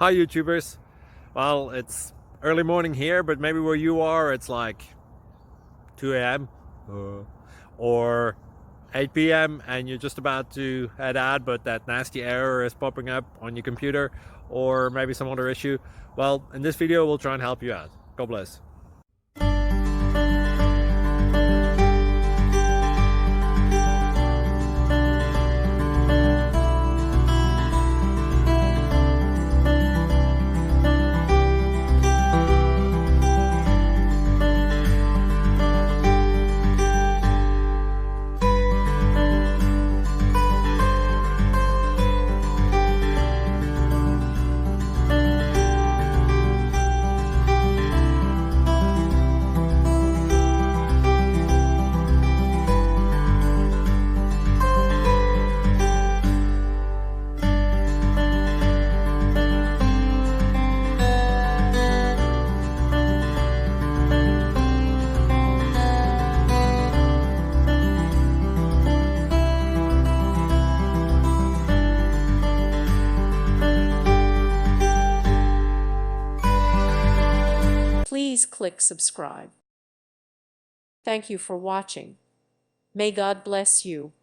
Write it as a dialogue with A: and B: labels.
A: Hi YouTubers. Well, it's early morning here, but maybe where you are it's like 2 a.m. or 8 p.m. and you're just about to head out, but that nasty error is popping up on your computer, or maybe some other issue. Well, in this video we'll try and help you out. God bless.
B: Please click subscribe. Thank you for watching. May God bless you.